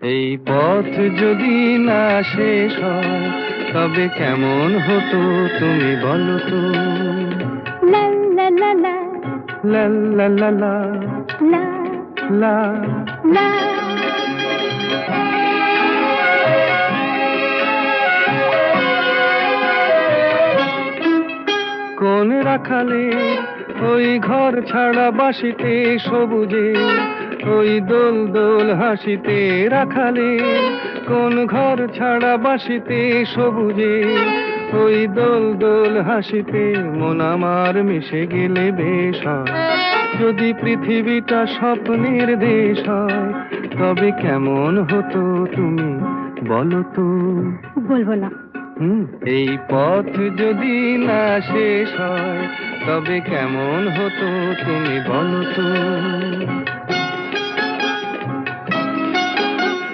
এই পথ যদি না শেষ হয় তবে কেমন হতো তুমি বলো তো। লা লা লা লা লা লা লা লা লা লা। লা। কোন রাখালে ওই ঘর ছাড়া বাসিতে সবুজে, ওই দোল দোল হাসিতে রাখালে কোন ঘর ছাড়া বাসিতে সবুজে, ওই দোল দোল হাসিতে মন আমার মিশে গেলে বেশ হয়। যদি পৃথিবীটা স্বপ্নের দেশ হয় তবে কেমন হতো তুমি বলো তো। বলবো না। এই পথ যদি না শেষ হয় তবে কেমন হতো তুমি বলো তো।